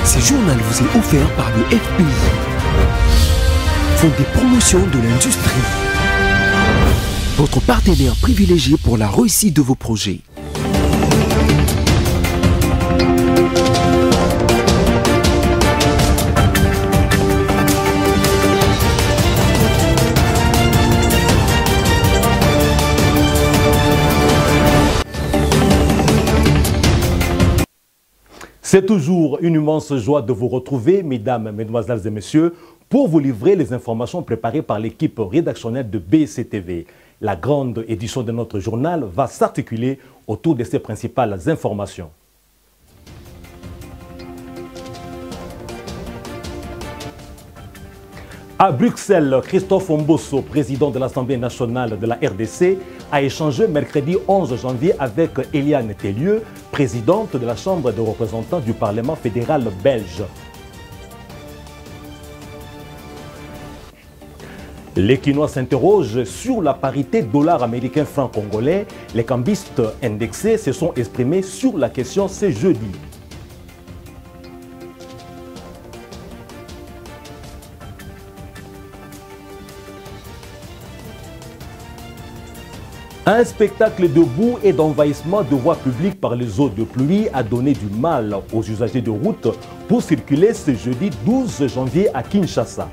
Ce journal vous est offert par le FPI, Fonds des promotions de l'industrie, votre partenaire privilégié pour la réussite de vos projets. C'est toujours une immense joie de vous retrouver, mesdames, mesdemoiselles et messieurs, pour vous livrer les informations préparées par l'équipe rédactionnelle de BCTV. La grande édition de notre journal va s'articuler autour de ces principales informations. À Bruxelles, Christophe Mbosso, président de l'Assemblée nationale de la RDC, a échangé mercredi 11 janvier avec Eliane Tellieu, présidente de la Chambre des représentants du Parlement fédéral belge. Les Quinois s'interrogent sur la parité dollar américain-franc congolais. Les cambistes indexés se sont exprimés sur la question ce jeudi. Un spectacle de boue et d'envahissement de voies publiques par les eaux de pluie a donné du mal aux usagers de route pour circuler ce jeudi 12 janvier à Kinshasa.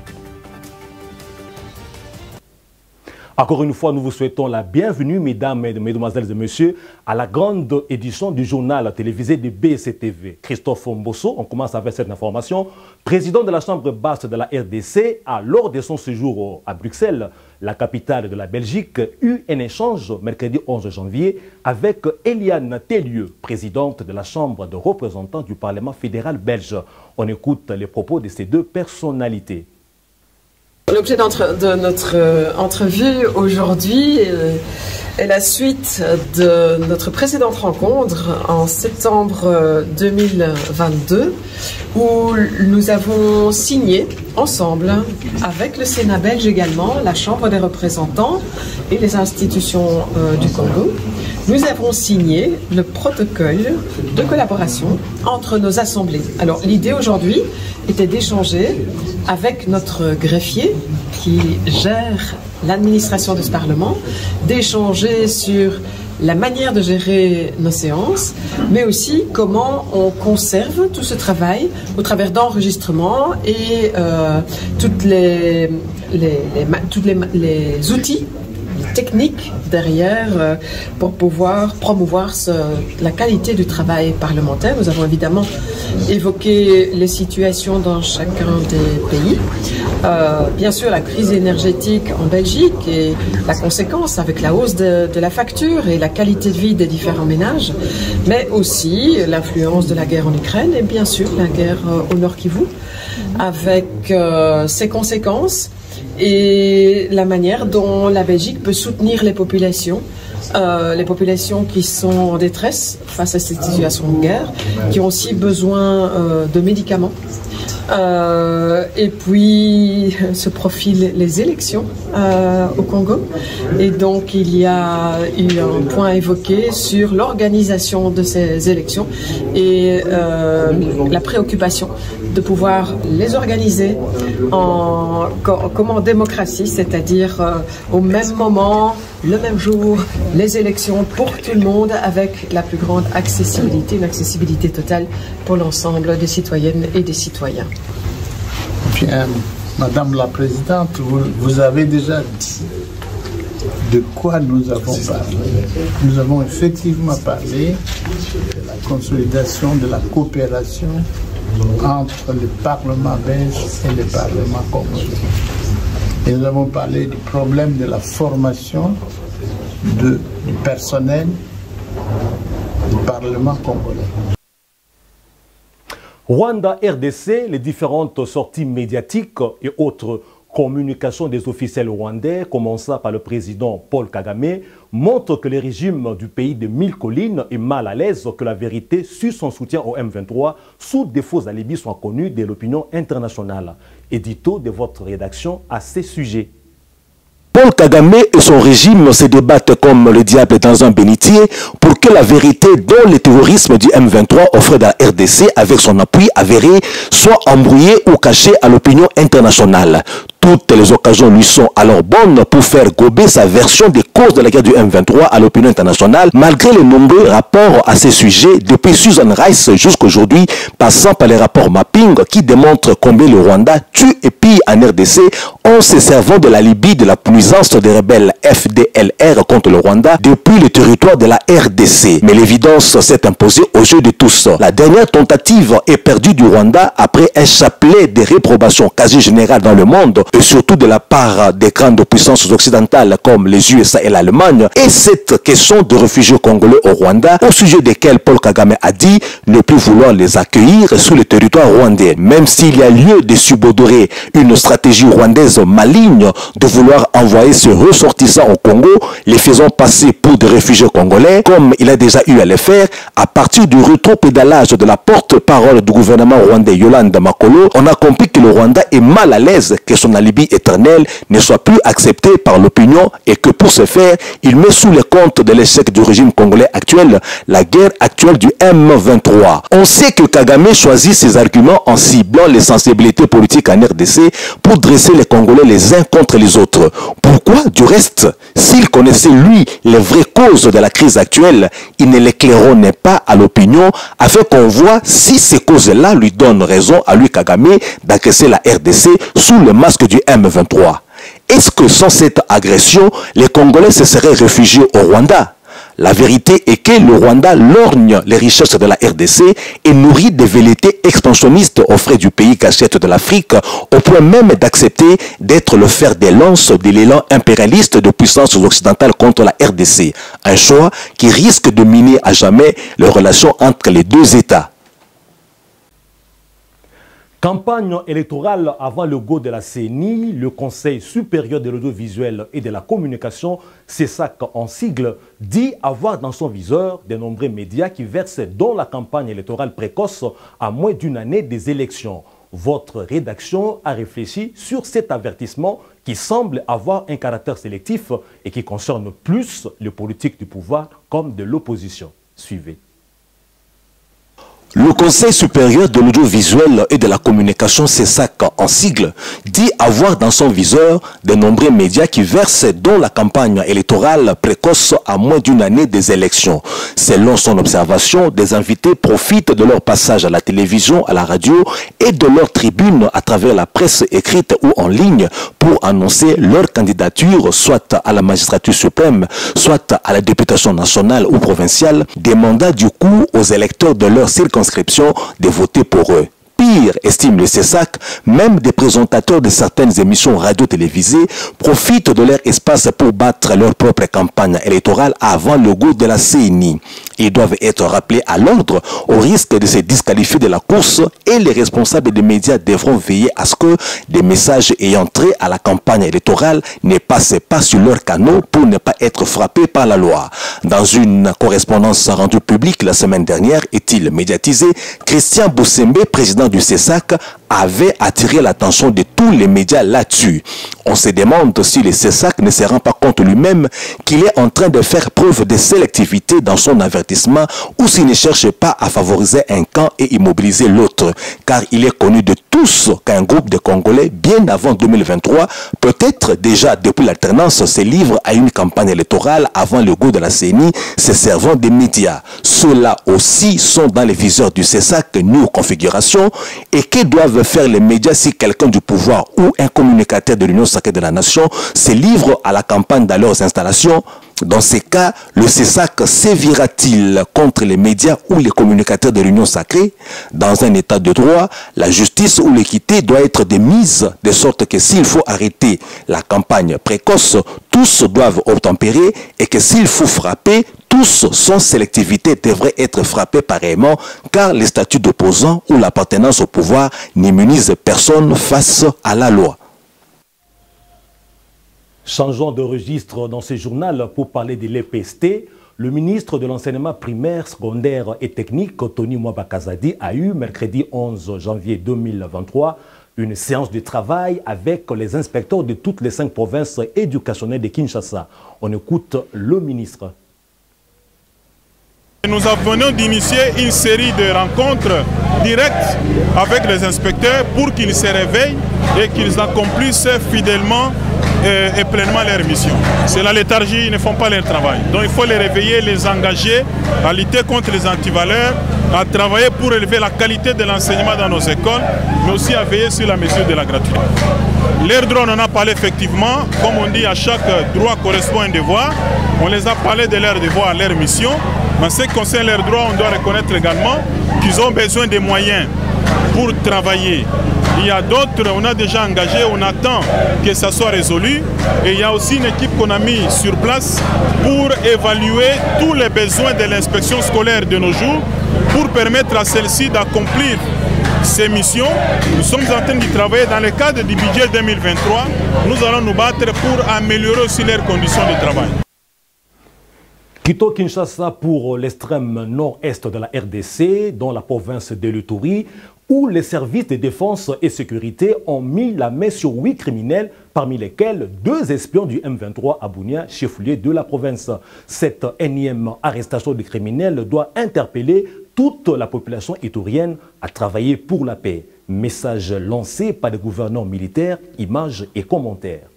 Encore une fois, nous vous souhaitons la bienvenue, mesdames, mesdemoiselles et messieurs, à la grande édition du journal télévisé de BCTV. Christophe Mbosso, on commence avec cette information, président de la Chambre basse de la RDC, a, lors de son séjour à Bruxelles, la capitale de la Belgique, eu un échange mercredi 11 janvier avec Eliane Tellieu, présidente de la Chambre de représentants du Parlement fédéral belge. On écoute les propos de ces deux personnalités. L'objet de notre entrevue aujourd'hui est la suite de notre précédente rencontre en septembre 2022 où nous avons signé ensemble avec le Sénat belge également, la Chambre des représentants et les institutions du Congo. Nous avons signé le protocole de collaboration entre nos assemblées. Alors l'idée aujourd'hui était d'échanger avec notre greffier qui gère l'administration de ce Parlement, d'échanger sur la manière de gérer nos séances, mais aussi comment on conserve tout ce travail au travers d'enregistrements et tous les outils techniques derrière pour pouvoir promouvoir la qualité du travail parlementaire. Nous avons évidemment évoqué les situations dans chacun des pays. Bien sûr, la crise énergétique en Belgique et la conséquence avec la hausse de la facture et la qualité de vie des différents ménages, mais aussi l'influence de la guerre en Ukraine et bien sûr la guerre au Nord Kivu avec ses conséquences et la manière dont la Belgique peut soutenir les populations qui sont en détresse face à cette situation de guerre, qui ont aussi besoin de médicaments. Et puis se profilent les élections au Congo et donc il y a eu un point évoqué sur l'organisation de ces élections et la préoccupation de pouvoir les organiser comme en démocratie, c'est-à-dire au même moment, le même jour, les élections pour tout le monde avec la plus grande accessibilité, une accessibilité totale pour l'ensemble des citoyennes et des citoyens. Bien, Madame la Présidente, vous avez déjà dit de quoi nous avons parlé. Nous avons effectivement parlé de la consolidation de la coopération entre le Parlement belge et le Parlement congolais. Et nous avons parlé du problème de la formation du personnel du Parlement congolais. Rwanda-RDC, les différentes sorties médiatiques et autres communications des officiels rwandais, commençant par le président Paul Kagame, montrent que le régime du pays de 1000 collines est mal à l'aise que la vérité sur son soutien au M23 sous des faux alibis soit connue de l'opinion internationale. Édito de votre rédaction à ces sujets. Paul Kagame et son régime se débattent comme le diable dans un bénitier pour que la vérité dont le terrorisme du M23 offre dans la RDC avec son appui avéré soit embrouillée ou cachée à l'opinion internationale. Toutes les occasions lui sont alors bonnes pour faire gober sa version des causes de la guerre du M23 à l'opinion internationale, malgré les nombreux rapports à ces sujets, depuis Susan Rice jusqu'à aujourd'hui, passant par les rapports mapping qui démontrent combien le Rwanda tue et pille en RDC en se servant de la Libye de la puissance des rebelles FDLR contre le Rwanda depuis le territoire de la RDC. Mais l'évidence s'est imposée aux yeux de tous. La dernière tentative est perdue du Rwanda après un chapelet de réprobations quasi générales dans le monde, et surtout de la part des grandes puissances occidentales comme les USA et l'Allemagne, et cette question de réfugiés congolais au Rwanda, au sujet desquels Paul Kagame a dit ne plus vouloir les accueillir sur le territoire rwandais. Même s'il y a lieu de subodorer une stratégie rwandaise maligne de vouloir envoyer ses ressortissants au Congo, les faisant passer pour des réfugiés congolais, comme il a déjà eu à le faire, à partir du rétro-pédalage de la porte-parole du gouvernement rwandais Yolande Makolo, on a compris que le Rwanda est mal à l'aise que son alibi éternel ne soit plus accepté par l'opinion et que pour ce faire, il met sous le compte de l'échec du régime congolais actuel la guerre actuelle du M23. On sait que Kagame choisit ses arguments en ciblant les sensibilités politiques en RDC pour dresser les Congolais les uns contre les autres. Pourquoi, du reste, s'il connaissait lui les vraies causes de la crise actuelle, il ne l'éclaironnait pas à l'opinion afin qu'on voit si ces causes-là lui donnent raison à lui Kagame d'agresser la RDC sous le masque du M23. Est-ce que sans cette agression, les Congolais se seraient réfugiés au Rwanda? La vérité est que le Rwanda lorgne les richesses de la RDC et nourrit des velléités expansionnistes aux frais du pays cachette de l'Afrique, au point même d'accepter d'être le fer des lances de l'élan impérialiste de puissances occidentales contre la RDC. Un choix qui risque de miner à jamais les relations entre les deux États. Campagne électorale avant le go de la CENI, le Conseil supérieur de l'audiovisuel et de la communication, CESAC en sigle, dit avoir dans son viseur de nombreux médias qui versent dans la campagne électorale précoce à moins d'une année des élections. Votre rédaction a réfléchi sur cet avertissement qui semble avoir un caractère sélectif et qui concerne plus les politiques du pouvoir comme de l'opposition. Suivez. Le Conseil supérieur de l'audiovisuel et de la communication, CESAC en sigle, dit avoir dans son viseur de nombreux médias qui versent dans la campagne électorale précoce à moins d'une année des élections. Selon son observation, des invités profitent de leur passage à la télévision, à la radio et de leur tribune à travers la presse écrite ou en ligne pour annoncer leur candidature soit à la magistrature suprême, soit à la députation nationale ou provinciale, demandant du coup aux électeurs de leur circonscription de voter pour eux. Pire, estime le CESAC, même des présentateurs de certaines émissions radio-télévisées profitent de leur espace pour battre leur propre campagne électorale avant le goût de la CENI. Ils doivent être rappelés à l'ordre au risque de se disqualifier de la course et les responsables des médias devront veiller à ce que des messages ayant trait à la campagne électorale ne passent pas sur leurs canaux pour ne pas être frappés par la loi. Dans une correspondance rendue publique la semaine dernière, est-il médiatisé, Christian Boussembe, président du CESAC, avait attiré l'attention de tous les médias là-dessus. On se demande si le CESAC ne se rend pas compte lui-même qu'il est en train de faire preuve de sélectivité dans son avertissement ou s'il ne cherche pas à favoriser un camp et immobiliser l'autre. Car il est connu de tous qu'un groupe de Congolais, bien avant 2023, peut-être déjà depuis l'alternance, se livre à une campagne électorale avant le goût de la CENI, se servant des médias. Ceux-là aussi sont dans les viseurs du CESAC, new configuration, et que doivent faire les médias si quelqu'un du pouvoir ou un communicateur de l'Union sacrée de la nation se livre à la campagne dans leurs installations? Dans ces cas, le CESAC sévira-t-il contre les médias ou les communicateurs de l'Union sacrée? Dans un état de droit, la justice ou l'équité doit être de mise, de sorte que s'il faut arrêter la campagne précoce, tous doivent obtempérer et que s'il faut frapper, tous sans sélectivité devraient être frappés pareillement car les statuts d'opposants ou l'appartenance au pouvoir n'immunisent personne face à la loi. Changeons de registre dans ce journal pour parler de l'EPST. Le ministre de l'enseignement primaire, secondaire et technique, Tony Mwabakazadi, a eu mercredi 11 janvier 2023 Une séance de travail avec les inspecteurs de toutes les 5 provinces éducationnelles de Kinshasa. On écoute le ministre. Nous venons d'initier une série de rencontres directes avec les inspecteurs pour qu'ils se réveillent et qu'ils accomplissent fidèlement et pleinement leur mission. C'est la léthargie, ils ne font pas leur travail. Donc il faut les réveiller, les engager à lutter contre les antivaleurs, à travailler pour élever la qualité de l'enseignement dans nos écoles, mais aussi à veiller sur la mesure de la gratuité. Leurs droits, on en a parlé effectivement. Comme on dit, à chaque droit correspond un devoir. On les a parlé de leurs devoirs, leur mission. Mais en ce qui concerne leurs droits, on doit reconnaître également qu'ils ont besoin de moyens pour travailler. Il y a d'autres, on a déjà engagé, on attend que ça soit résolu. Et il y a aussi une équipe qu'on a mis sur place pour évaluer tous les besoins de l'inspection scolaire de nos jours pour permettre à celle-ci d'accomplir ces missions. Nous sommes en train d'y travailler dans le cadre du budget 2023. Nous allons nous battre pour améliorer aussi leurs conditions de travail. Quittons Kinshasa pour l'extrême nord-est de la RDC, dans la province de l'Ituri, où les services de défense et sécurité ont mis la main sur 8 criminels, parmi lesquels 2 espions du M23 à Bunia, chef-lieu de la province. Cette énième arrestation de criminels doit interpeller toute la population iturienne à travailler pour la paix. Message lancé par les gouverneurs militaires, images et commentaires.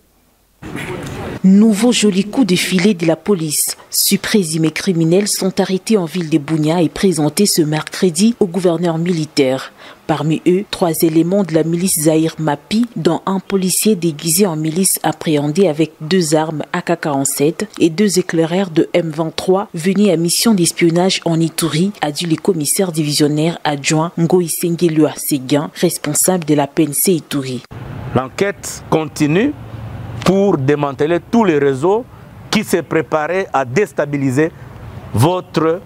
Nouveau joli coup de filet de la police. Supprésumés criminels sont arrêtés en ville de Bunia et présentés ce mercredi au gouverneur militaire. Parmi eux, 3 éléments de la milice Zahir Mapi, dont un policier déguisé en milice appréhendé avec 2 armes AK-47 et 2 éclaireurs de M23 venus à mission d'espionnage en Ituri, a dit le commissaire divisionnaire adjoint Ngoïsengelua Seguin, responsable de la PNC Ituri. L'enquête continue pour démanteler tous les réseaux qui se préparaient à déstabiliser votre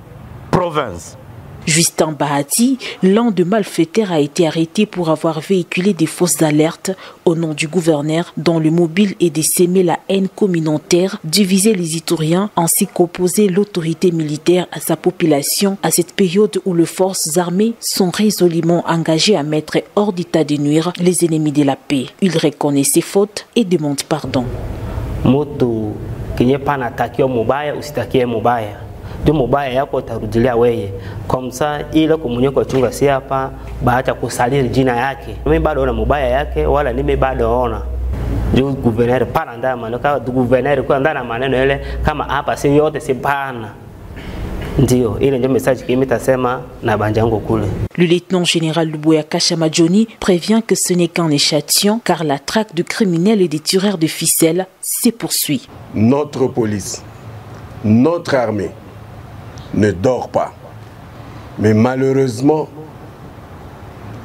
province. Justin Bahati, l'un des malfaiteurs, a été arrêté pour avoir véhiculé des fausses alertes au nom du gouverneur dont le mobile est de s'aimer la haine communautaire, diviser les Ituriens ainsi qu'opposer l'autorité militaire à sa population à cette période où les forces armées sont résolument engagées à mettre hors d'état de nuire les ennemis de la paix. Il reconnaît ses fautes et demande pardon. Moto kenye pana takio mubaya usitakie mubaya. De mubaya yako utarudilia wewe. Comme ça ile kumunye kwa chunga si hapa baacha kusalia jina yake. Mimi bado ona mubaya yake wala mimi bado ona. Juu gouverneur pana ndana maneno kama gouverneur kwa ndana maneno ile kama hapa si yote si pana. Ndio ile ndio message kimi tasema na banjango kule. Le lieutenant général Luboya Kashama Johnny prévient que ce n'est qu'un échantillon car la traque de criminels et des tireurs de ficelles se poursuit. Notre police, notre armée ne dort pas. Mais malheureusement,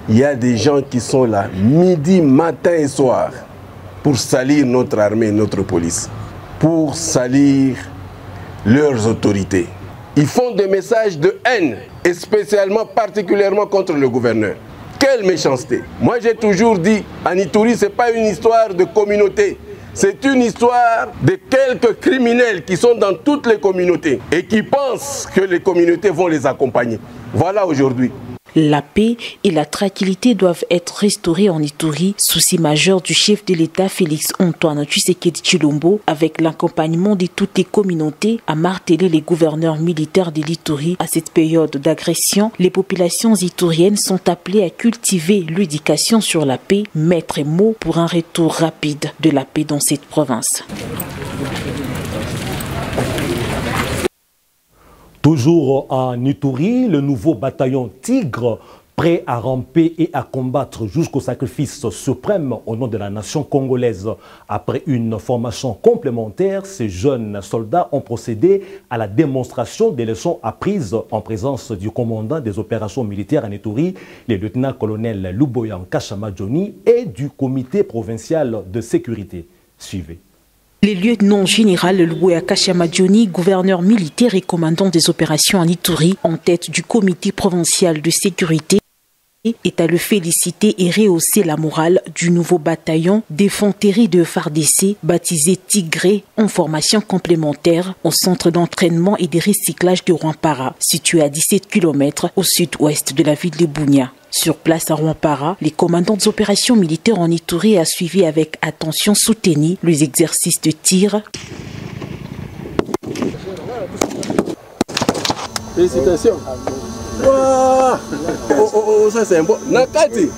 il y a des gens qui sont là midi, matin et soir pour salir notre armée et notre police, pour salir leurs autorités. Ils font des messages de haine, et spécialement, particulièrement contre le gouverneur. Quelle méchanceté! Moi j'ai toujours dit, en Ituri, ce n'est pas une histoire de communauté. C'est une histoire de quelques criminels qui sont dans toutes les communautés et qui pensent que les communautés vont les accompagner. Voilà aujourd'hui. La paix et la tranquillité doivent être restaurées en Ituri, souci majeur du chef de l'État Félix Antoine Tshisekedi Tshilombo, avec l'accompagnement de toutes les communautés, a martelé les gouverneurs militaires de l'Ituri. À cette période d'agression, les populations ituriennes sont appelées à cultiver l'éducation sur la paix, maître mot pour un retour rapide de la paix dans cette province. Toujours en Ituri, le nouveau bataillon Tigre, prêt à ramper et à combattre jusqu'au sacrifice suprême au nom de la nation congolaise. Après une formation complémentaire, ces jeunes soldats ont procédé à la démonstration des leçons apprises en présence du commandant des opérations militaires en Ituri, le lieutenant-colonel Luboya Kashama Johnny, et du comité provincial de sécurité. Suivez. Le lieutenant général Luboya Kashama Johnny, gouverneur militaire et commandant des opérations en Ituri, en tête du comité provincial de sécurité, est à le féliciter et rehausser la morale du nouveau bataillon d'infanterie de FARDC baptisé Tigré en formation complémentaire au centre d'entraînement et de recyclage de Rwampara, situé à 17 km au sud-ouest de la ville de Bunia. Sur place à Rwampara, les commandants des opérations militaires en Ituri a suivi avec attention soutenue les exercices de tir. Félicitations. Wow. Oh, ça c'est un bon. Nakati.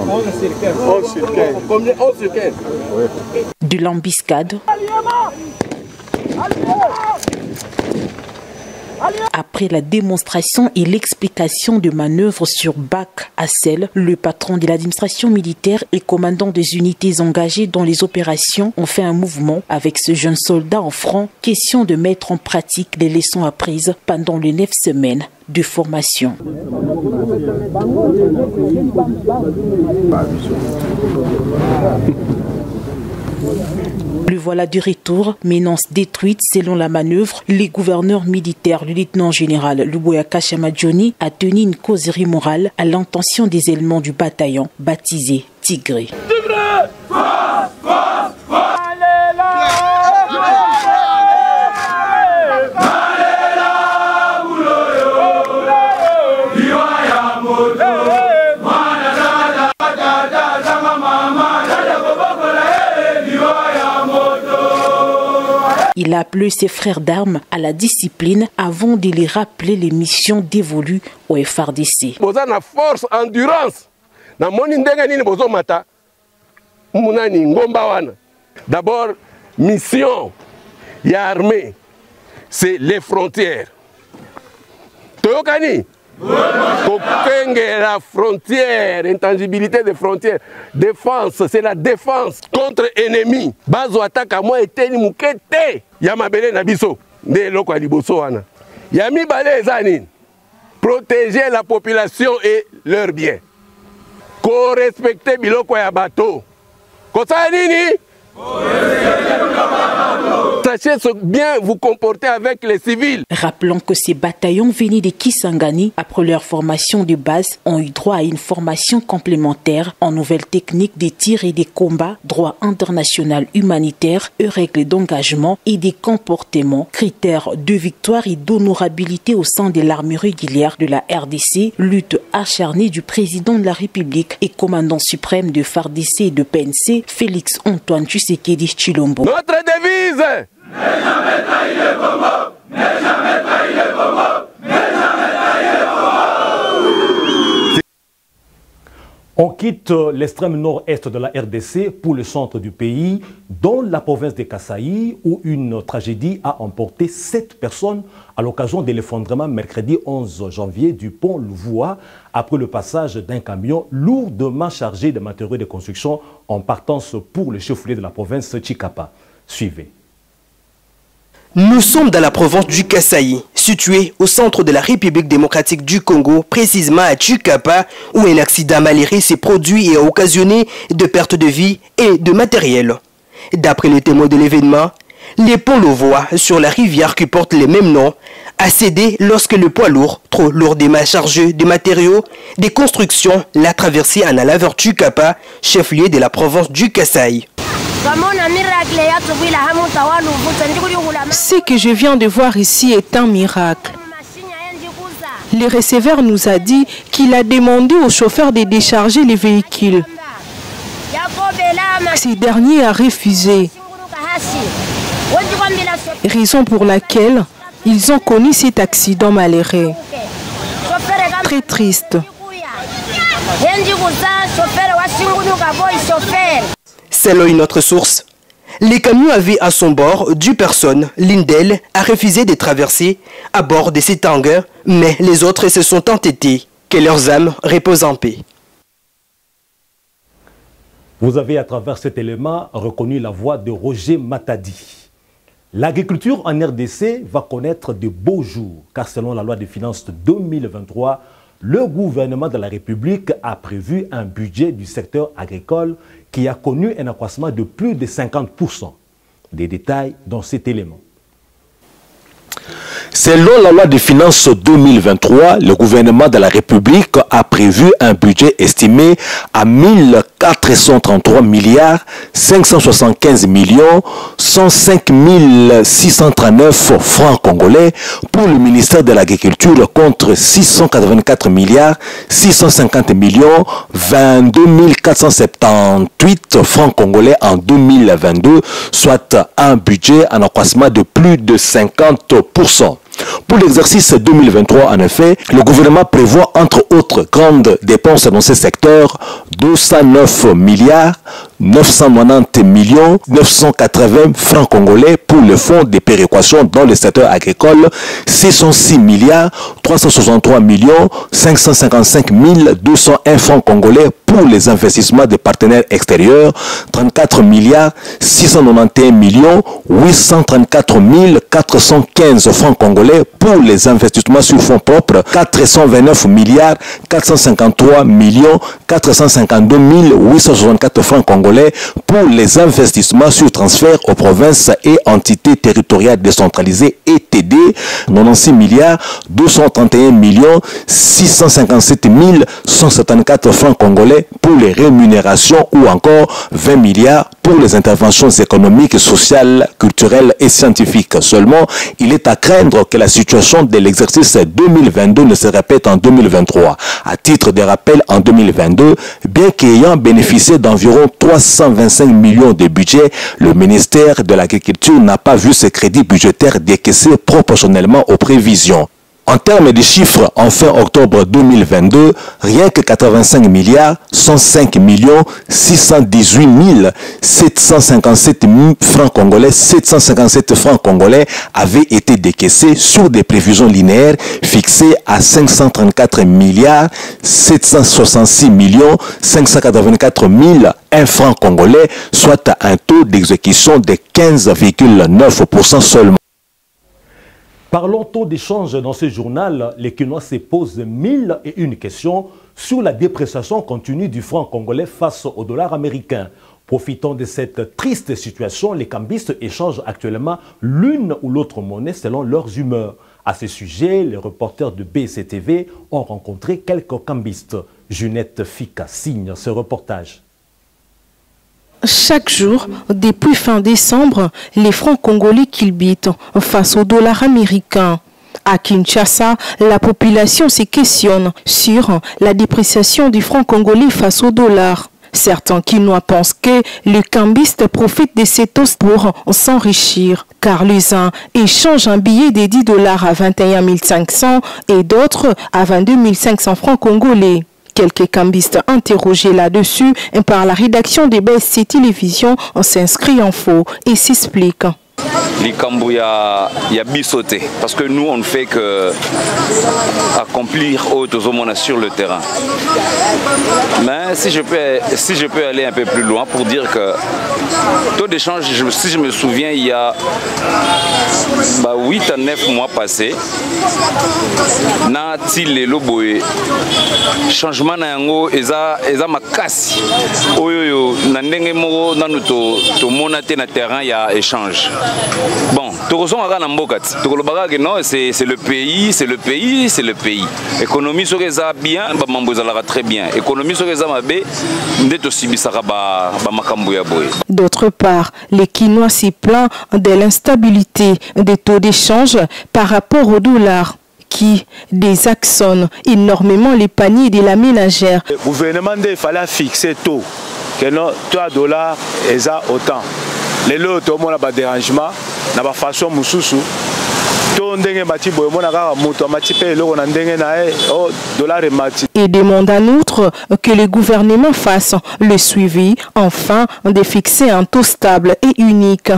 11 sur 15. Combien? 11 sur 15. De l'embuscade. Après la démonstration et l'explication de manœuvres sur Bac à Sel, le patron de l'administration militaire et commandant des unités engagées dans les opérations ont fait un mouvement avec ce jeune soldat en franc, question de mettre en pratique les leçons apprises pendant les 9 semaines de formation. Le voilà du retour, Ménance détruite selon la manœuvre. Les gouverneurs militaires, le lieutenant-général Luboya Kashamadjoni a tenu une causerie morale à l'intention des éléments du bataillon baptisé Tigré. Il a appelé ses frères d'armes à la discipline avant de les rappeler les missions dévolues au FARDC. Bozana force endurance. Na moni ndenge nini bozo mata. Munani ngomba wana. D'abord mission ya armée c'est les frontières. Toyokani la frontière, intangibilité des frontières. Défense, c'est la défense contre ennemi. Bazo attaque à moi et teni mukete. Yamabele nabiso. Ne loko aliboso wana. Yami bale ezani. Protéger la population et leurs biens. Co-respecter biloko ya bateau. Kosa nini? Sachez bien vous comporter avec les civils. Rappelons que ces bataillons venus de Kisangani, après leur formation de base, ont eu droit à une formation complémentaire en nouvelles techniques de tir et de combat, droit international humanitaire, règles d'engagement et des comportements, critères de victoire et d'honorabilité au sein de l'armée régulière de la RDC, lutte acharnée du président de la République et commandant suprême de FARDC et de PNC, Félix Antoine Tshisekedi Tshilombo. Notre devise. On quitte l'extrême nord-est de la RDC pour le centre du pays, dans la province de Kasaï, où une tragédie a emporté 7 personnes à l'occasion de l'effondrement mercredi 11 janvier du pont Louvoua, après le passage d'un camion lourdement chargé de matériaux de construction en partance pour le chef-lieu de la province Chikapa. Suivez. Nous sommes dans la province du Kasaï, située au centre de la République démocratique du Congo, précisément à Chikapa, où un accident malheureux s'est produit et a occasionné de pertes de vie et de matériel. D'après les témoins de l'événement, les ponts Louvoua sur la rivière qui porte les mêmes noms a cédé lorsque le poids lourd, trop lourdement chargé de matériaux, des constructions, l'a traversé en allant vers Chikapa, chef-lieu de la province du Kasaï. Ce que je viens de voir ici est un miracle. Le receveur nous a dit qu'il a demandé au chauffeur de décharger les véhicules. Ce dernier a refusé. Raison pour laquelle ils ont connu cet accident malheureux. Très triste. Selon une autre source, les camions avaient à son bord 10 personnes. L'une d'elles a refusé de traverser à bord de ces tangues, mais les autres se sont entêtés. Que leurs âmes reposent en paix. Vous avez à travers cet élément reconnu la voix de Roger Matadi. L'agriculture en RDC va connaître de beaux jours, car selon la loi des finances de 2023, le gouvernement de la République a prévu un budget du secteur agricole qui a connu un accroissement de plus de 50%. Des détails dans cet élément. Selon la loi de finances 2023, le gouvernement de la République a prévu un budget estimé à 1433 milliards 575 millions 105 639 francs congolais pour le ministère de l'Agriculture contre 684 milliards 650 millions 22 478 francs congolais en 2022, soit un budget en accroissement de plus de 50%. Pour l'exercice 2023, en effet, le gouvernement prévoit entre autres grandes dépenses dans ce secteur 209 milliards 990 millions 980 francs congolais pour le fonds de péréquation dans le secteur agricole, 606 milliards 363 millions 555 201 francs congolais pour les investissements des partenaires extérieurs, 34 milliards 691 millions 834 415 francs congolais pour les investissements sur fonds propres, 429 milliards 453 millions 452 864 francs congolais pour les investissements sur transfert aux provinces et entités territoriales décentralisées ETD, 96 milliards 231 millions 657 174 francs congolais pour les rémunérations ou encore 20 milliards pour les interventions économiques, sociales, culturelles et scientifiques. Seulement, il est à craindre que la situation de l'exercice 2022 ne se répète en 2023. À titre de rappel, en 2022, bien qu'ayant bénéficié d'environ 325 millions de budget, le ministère de l'Agriculture n'a pas vu ses crédits budgétaires décaissés proportionnellement aux prévisions. En termes de chiffres, en fin octobre 2022, rien que 85 milliards 105 millions 618 757 francs congolais, 757 francs congolais avaient été décaissés sur des prévisions linéaires fixées à 534 milliards 766 millions 584 1 francs congolais, soit un taux d'exécution de 15,9% seulement. Parlons taux d'échange dans ce journal. Les Kinois se posent 1001 questions sur la dépréciation continue du franc congolais face au dollar américain. Profitant de cette triste situation, les cambistes échangent actuellement l'une ou l'autre monnaie selon leurs humeurs. À ce sujet, les reporters de BCTV ont rencontré quelques cambistes. Junette Fika signe ce reportage. Chaque jour, depuis fin décembre, les francs congolais culbutent face au dollar américain. À Kinshasa, la population se questionne sur la dépréciation du franc congolais face au dollar. Certains Kinois pensent que les cambistes profitent de cette hausse pour s'enrichir, car les uns échangent un billet de 10 $ à 21 500 et d'autres à 22 500 francs congolais. Quelques cambistes interrogés là-dessus par la rédaction de BSC Télévision s'inscrit en faux et s'explique. Les Cambo, il y a bisoté, parce que nous on ne fait que accomplir autres hommes sur le terrain. Mais si je peux aller un peu plus loin pour dire que taux d'échange, si je me souviens, il y a 8 à 9 mois passés, nati lelo boye changement na yango eza makasi oyo na ndenge moko nanu to mona te na terrain ya échange. Bon, non, c'est le pays, c'est le pays, c'est le pays. Économie sur les bien, très bien. Économie sur les D'autre part, les Kinois s'y plaignent de l'instabilité des taux d'échange par rapport au dollar, qui désaxonne énormément les paniers de la ménagère. Le gouvernement il fallait fixer taux, que non, toi dollar est autant. Les lots ont un dérangement, na façon mususu. Et demande en outre que le gouvernement fasse le suivi, enfin de fixer un taux stable et unique.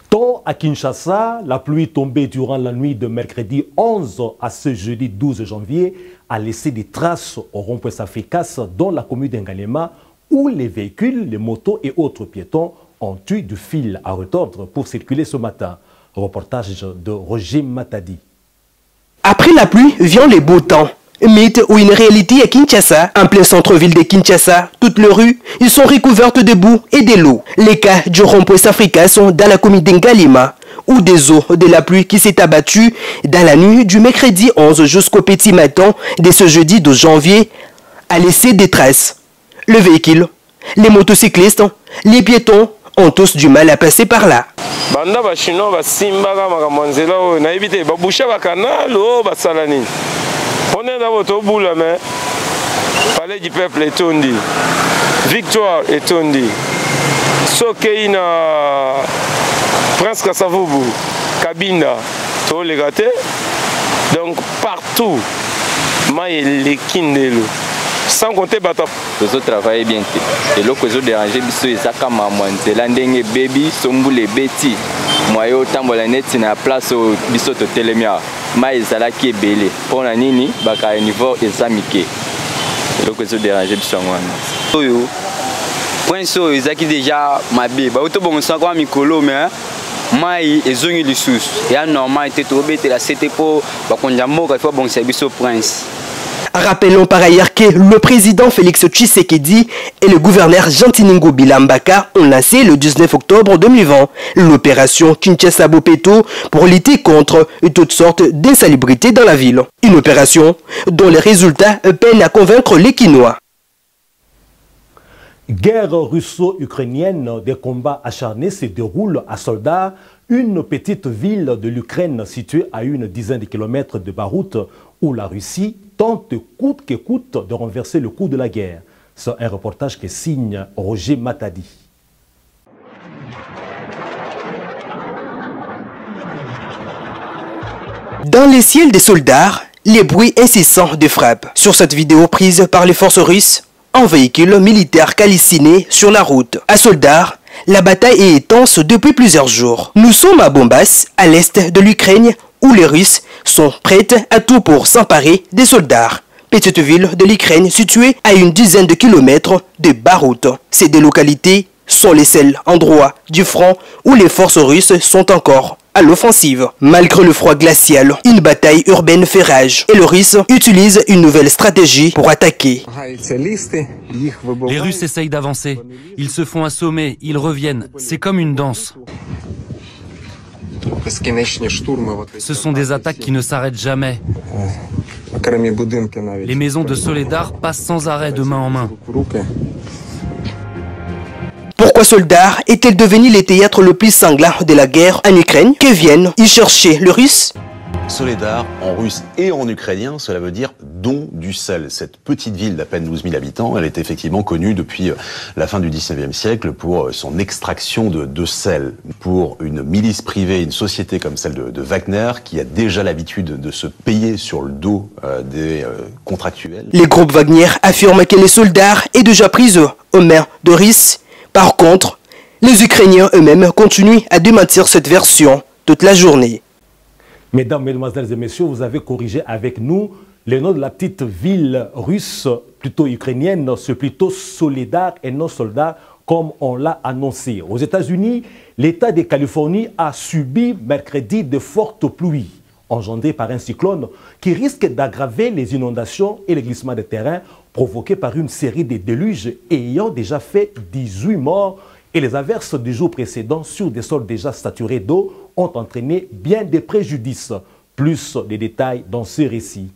Temps à Kinshasa, la pluie tombée durant la nuit de mercredi 11 à ce jeudi 12 janvier a laissé des traces au rond-point Safikas dans la commune d'Ngalema, où les véhicules, les motos et autres piétons ont eu du fil à retordre pour circuler ce matin. Reportage de Roger Matadi. Après la pluie vient le beau temps. Mythe ou une réalité à Kinshasa, en plein centre-ville de Kinshasa, toutes les rues, ils sont recouvertes de boue et de l'eau. Les cas du rond-point Africa sont dans la commune d'Ngalema, ou des eaux de la pluie qui s'est abattue dans la nuit du mercredi 11 jusqu'au petit matin de ce jeudi 12 janvier a laissé des traces. Le véhicule, les motocyclistes, les piétons ont tous du mal à passer par là. Banda ba chinois ba simbaka makambo nzela oyo na ebite ba boucher ba canal o ba salani. On est dans votre boule mais palais du peuple etondi. Victoire etondi. Sokeina Prince Kasavubu Kabinda to les gâtés. Donc partout maille les kindelo. Sans compter bata. Nous travaillons bien. Et là, nous dérangé biso ezaka mamwanze la ndenge baby sombule beti. Moi yo tambola net na place biso to telemia. Ma ezala ki ebele. Pona nini baka niveau ezamike. Et là, nous dérangé biso ngwana. Oyo Prince oyo ezaki déjà mabe. Ba oto bongo kwa mikolo mais mai ezongi lisusu. Ya normal te to bete la c'était pour ba konja moka il faut bon service au Prince. Rappelons par ailleurs que le président Félix Tshisekedi et le gouverneur Jantiningo Bilambaka ont lancé le 19 octobre 2020 l'opération Kinshasa-Bopeto pour lutter contre toutes sortes d'insalubrités dans la ville. Une opération dont les résultats peinent à convaincre les Kinois. Guerre russo-ukrainienne, des combats acharnés se déroulent à Soledar, une petite ville de l'Ukraine située à une dizaine de kilomètres de Barout, où la Russie tente coûte que coûte de renverser le cours de la guerre. C'est un reportage que signe Roger Matadi. Dans les ciels des soldats, les bruits incessants de frappe. Sur cette vidéo prise par les forces russes, un véhicule militaire calciné sur la route. À Soledar, la bataille est intense depuis plusieurs jours. Nous sommes à Bombas, à l'est de l'Ukraine, où les Russes sont prêts à tout pour s'emparer des soldats. Petite ville de l'Ukraine située à une dizaine de kilomètres de Barout. Ces deux localités sont les seuls endroits du front où les forces russes sont encore à l'offensive. Malgré le froid glacial, une bataille urbaine fait rage et le Russe utilise une nouvelle stratégie pour attaquer. Les Russes essayent d'avancer. Ils se font assommer, ils reviennent. C'est comme une danse. Ce sont des attaques qui ne s'arrêtent jamais. Les maisons de Soledar passent sans arrêt de main en main. Pourquoi Soledar est-elle devenue le théâtre le plus sanglant de la guerre en Ukraine? Que viennent y chercher les Russes? Soledar, en russe et en ukrainien, cela veut dire don du sel. Cette petite ville d'à peine 12 000 habitants, elle est effectivement connue depuis la fin du 19e siècle pour son extraction de sel. Pour une milice privée, une société comme celle de Wagner, qui a déjà l'habitude de se payer sur le dos des contractuels. Les groupes Wagner affirment que les soldats est déjà pris aux mains de Russes. Par contre, les Ukrainiens eux-mêmes continuent à démentir cette version toute la journée. Mesdames, Mesdemoiselles et Messieurs, vous avez corrigé avec nous le nom de la petite ville russe, plutôt ukrainienne, c'est plutôt Soledar et non Soledar, comme on l'a annoncé. Aux États-Unis, l'État de Californie a subi mercredi de fortes pluies engendrées par un cyclone qui risque d'aggraver les inondations et les glissements de terrain provoqués par une série de déluges ayant déjà fait 18 morts. Et les averses du jour précédent sur des sols déjà saturés d'eau ont entraîné bien des préjudices. Plus de détails dans ce récit.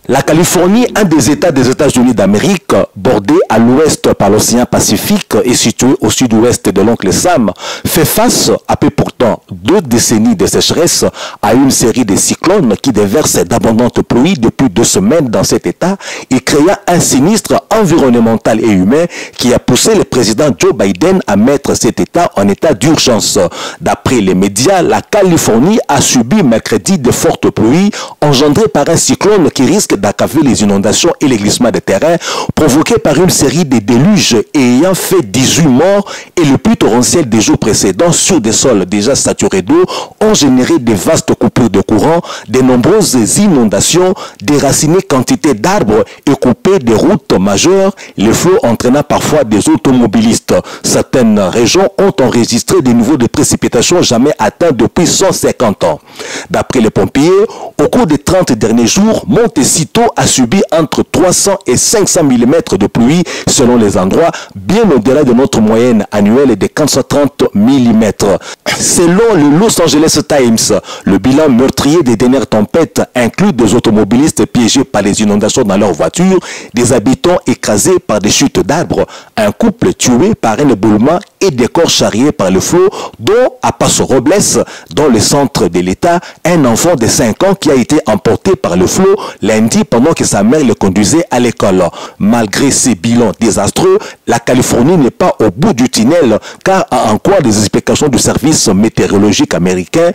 La Californie, un des États des États-Unis d'Amérique, bordé à l'ouest par l'océan Pacifique et situé au sud-ouest de l'oncle Sam, fait face, après pourtant 2 décennies de sécheresse, à une série de cyclones qui déversent d'abondantes pluies depuis 2 semaines dans cet État et créant un sinistre environnemental et humain qui a poussé le président Joe Biden à mettre cet État en état d'urgence. D'après les médias, la Californie a subi mercredi de fortes pluies engendrées par un cyclone qui risque d'aggraver les inondations et les glissements de terrain provoqués par une série de déluges ayant fait 18 morts et le plus torrentiel des jours précédents sur des sols déjà saturés d'eau ont généré de vastes coupures de courant, de nombreuses inondations, déraciné quantité d'arbres et coupé des routes majeures, les flots entraînant parfois des automobilistes. Certaines régions ont enregistré des niveaux de précipitations jamais atteints depuis 150 ans. D'après les pompiers, au cours des 30 derniers jours, Montessi aussitôt a subi entre 300 et 500 mm de pluie selon les endroits, bien au-delà de notre moyenne annuelle de 430 mm. Selon le Los Angeles Times, le bilan meurtrier des dernières tempêtes inclut des automobilistes piégés par les inondations dans leur voiture, des habitants écrasés par des chutes d'arbres, un couple tué par un éboulement et des corps charriés par le flot, dont à Paso Robles, dans le centre de l'État, un enfant de 5 ans qui a été emporté par le flot lundi pendant que sa mère le conduisait à l'école. Malgré ces bilans désastreux, la Californie n'est pas au bout du tunnel, car en quoi des explications du service météorologique américain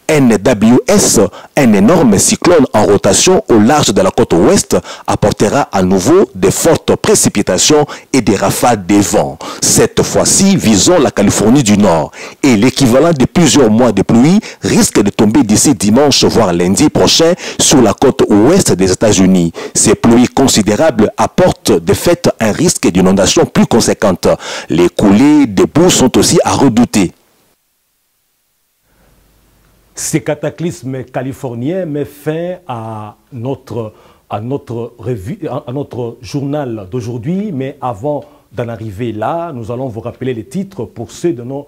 NWS, un énorme cyclone en rotation au large de la côte ouest, apportera à nouveau de fortes précipitations et des rafales de vent. Cette fois-ci, visons la Californie du Nord. Et l'équivalent de plusieurs mois de pluie risque de tomber d'ici dimanche, voire lundi prochain, sur la côte ouest des États-Unis. Ces pluies considérables apportent de fait un risque d'inondation plus conséquente. Les coulées de boue sont aussi à redouter. Ces cataclysmes californiens mettent fin à notre journal d'aujourd'hui. Mais avant d'en arriver là, nous allons vous rappeler les titres pour ceux de nos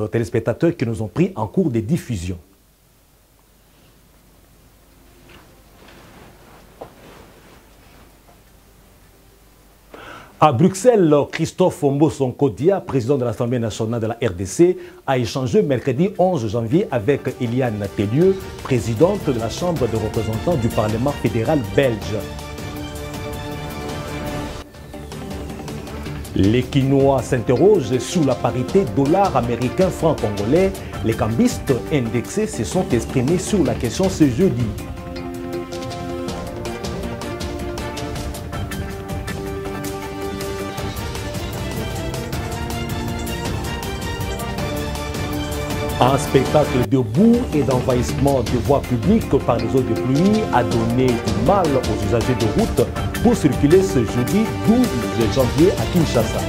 téléspectateurs qui nous ont pris en cours de diffusion. À Bruxelles, Christophe Mbossonko-Dia, président de l'Assemblée nationale de la RDC, a échangé mercredi 11 janvier avec Eliane Tellieu, présidente de la Chambre des représentants du Parlement fédéral belge. Les Quinois s'interrogent sur la parité dollar américain-franc congolais. Les cambistes indexés se sont exprimés sur la question ce jeudi. Un spectacle de boue et d'envahissement des voies publiques par les eaux de pluie a donné du mal aux usagers de route pour circuler ce jeudi 12 janvier à Kinshasa.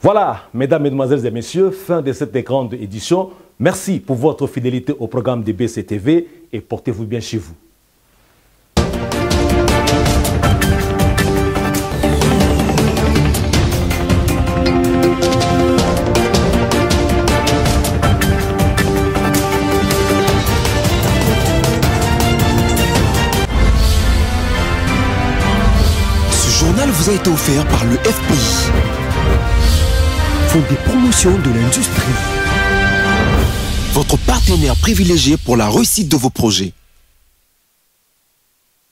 Voilà, mesdames, mesdemoiselles et messieurs, fin de cette grande édition. Merci pour votre fidélité au programme de BCTV et portez-vous bien chez vous. Vous a été offert par le FPI, Fonds de promotion de l'industrie, votre partenaire privilégié pour la réussite de vos projets.